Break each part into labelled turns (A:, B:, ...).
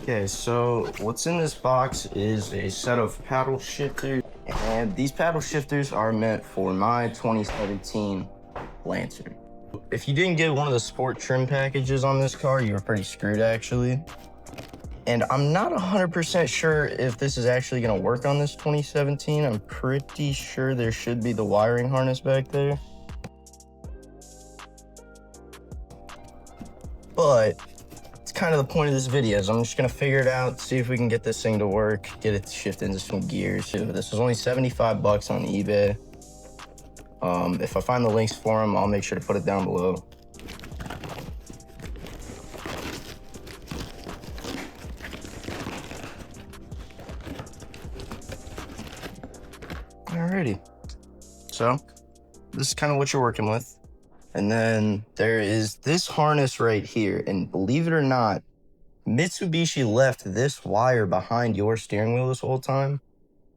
A: Okay, so what's in this box is a set of paddle shifters, and these paddle shifters are meant for my 2017 Lancer. If you didn't get one of the sport trim packages on this car, you were pretty screwed actually. And I'm not 100% sure if this is actually gonna work on this 2017. I'm pretty sure there should be the wiring harness back there. But it's kind of the point of this video is I'm just gonna figure it out, see if we can get this thing to work, get it to shift into some gears. This was only 75 bucks on eBay. If I find the links for them, I'll make sure to put it down below. Alrighty, so this is kind of what you're working with. And then there is this harness right here. And believe it or not, Mitsubishi left this wire behind your steering wheel this whole time.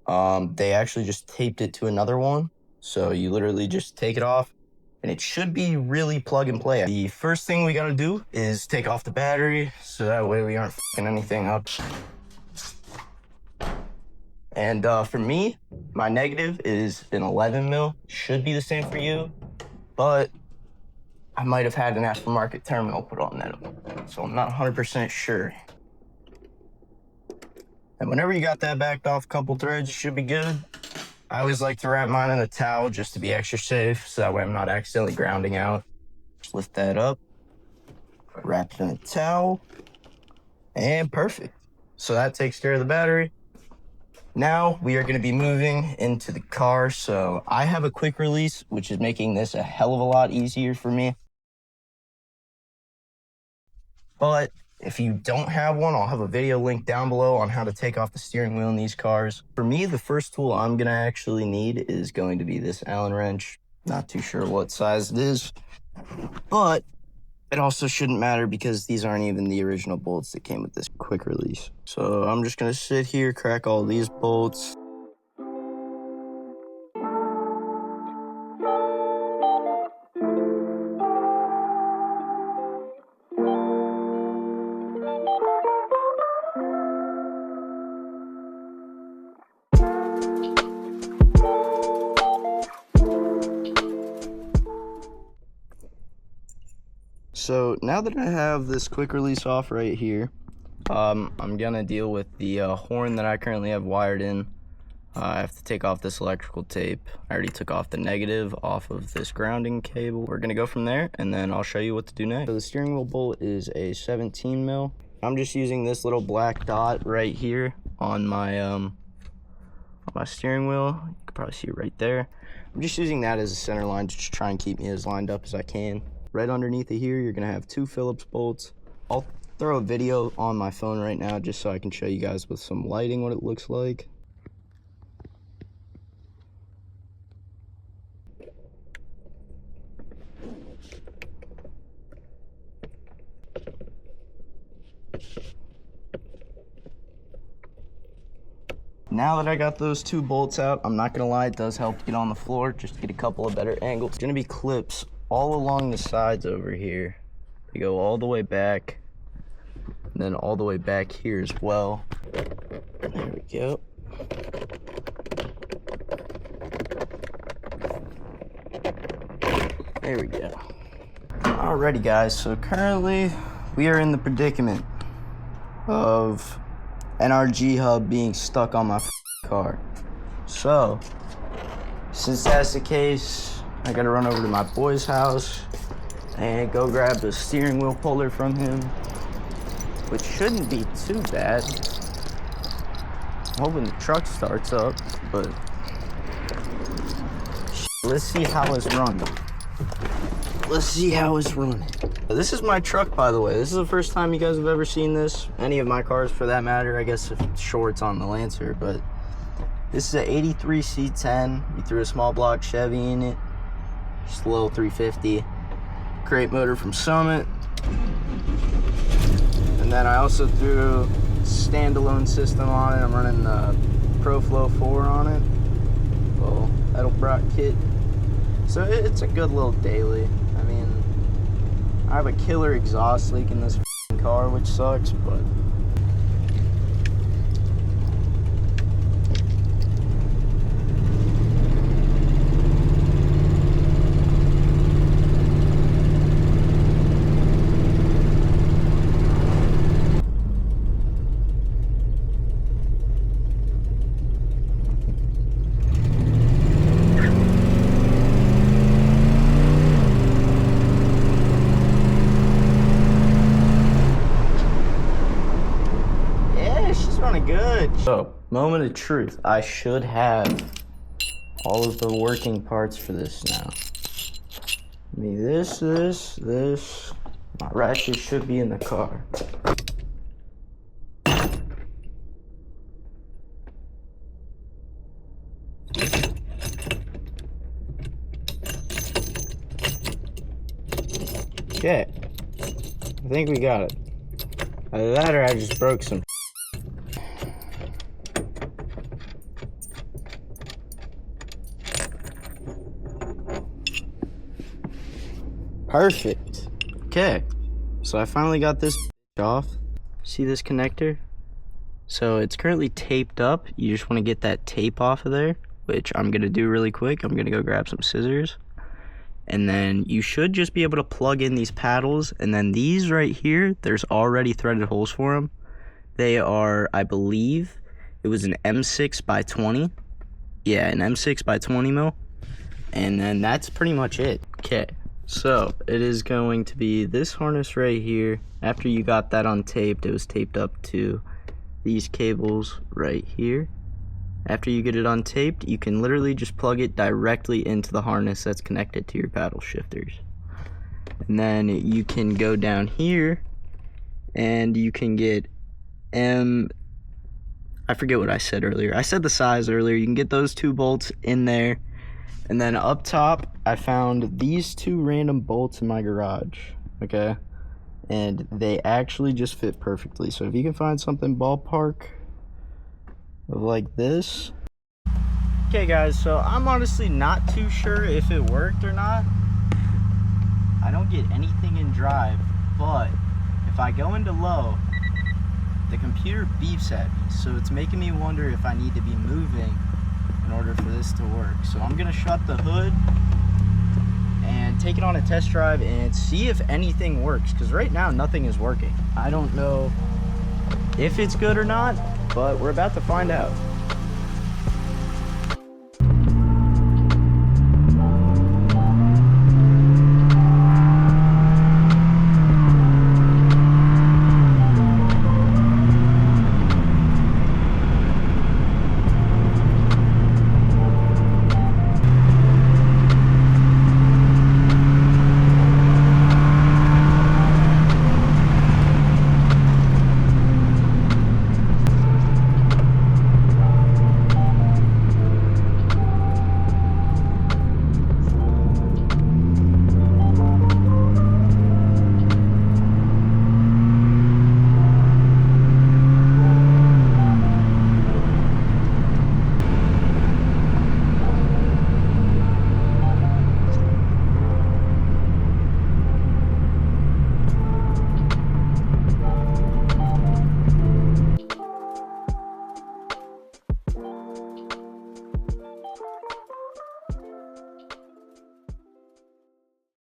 A: They actually just taped it to another one. So you literally just take it off and it should be really plug and play. The first thing we gotta do is take off the battery so that way we aren't fucking anything up. And for me, my negative is an 11 mil. Should be the same for you, but I might have had an aftermarket terminal put on that, so I'm not 100% sure. And whenever you got that backed off a couple threads, you should be good. I always like to wrap mine in a towel just to be extra safe, so that way I'm not accidentally grounding out. Just lift that up, wrap it in a towel, and perfect. So that takes care of the battery. Now we are going to be moving into the car, so I have a quick release, which is making this a hell of a lot easier for me. But if you don't have one, I'll have a video link down below on how to take off the steering wheel in these cars. For me, the first tool I'm going to actually need is going to be this Allen wrench. Not too sure what size it is, but it also shouldn't matter because these aren't even the original bolts that came with this quick release. So I'm just going to sit here, crack all these bolts. So now that I have this quick release off right here, I'm gonna deal with the horn that I currently have wired in. I have to take off this electrical tape. I already took off the negative off of this grounding cable. We're gonna go from there and then I'll show you what to do next. So the steering wheel bolt is a 17 mil. I'm just using this little black dot right here on my steering wheel. You can probably see it right there. I'm just using that as a center line to just try and keep me as lined up as I can. Right underneath it here, you're gonna have two Phillips bolts. I'll throw a video on my phone right now just so I can show you guys with some lighting what it looks like. Now that I got those two bolts out, I'm not gonna lie, it does help to get on the floor just to get a couple of better angles. It's gonna be clips all along the sides over here. They go all the way back, and then all the way back here as well. There we go. There we go. Alrighty guys, so currently we are in the predicament of NRG hub being stuck on my car. So, since that's the case, I gotta run over to my boy's house and go grab the steering wheel puller from him, which shouldn't be too bad. I'm hoping the truck starts up, but let's see how it's running. Let's see how it's running. This is my truck, by the way. This is the first time you guys have ever seen this. Any of my cars, for that matter. I guess if it's shorts on the Lancer, but this is an 83 C10. We threw a small block Chevy in it. Just a little 350. Great motor from Summit. And then I also threw a standalone system on it. I'm running the ProFlow 4 on it. Little Edelbrock kit. So it's a good little daily. I mean, I have a killer exhaust leak in this car, which sucks, but Moment of truth. I should have all of the working parts for this now. I mean, this. My ratchet should be in the car. Okay. I think we got it. Either that or I just broke some. Perfect. Okay. So I finally got this off. See this connector? So it's currently taped up. You just want to get that tape off of there, which I'm going to do really quick. I'm going to go grab some scissors. And then you should just be able to plug in these paddles. And then these right here, there's already threaded holes for them. They are, I believe, it was an M6 by 20. Yeah, an M6 by 20 mil. And then that's pretty much it. Okay, so it is going to be this harness right here. After you got that untaped, it was taped up to these cables right here. After you get it untaped, you can literally just plug it directly into the harness that's connected to your paddle shifters. And then you can go down here and you can get I forget what I said earlier. I said the size earlier. You can get those 2 bolts in there. And then up top, I found these 2 random bolts in my garage, okay? And they actually just fit perfectly. So if you can find something ballpark of like this. Okay guys, so I'm honestly not too sure if it worked or not. I don't get anything in drive, but if I go into low, the computer beeps at me. So it's making me wonder if I need to be moving in order for this to work. So I'm gonna shut the hood and take it on a test drive and see if anything works, because right now nothing is working. I don't know if it's good or not, but we're about to find out.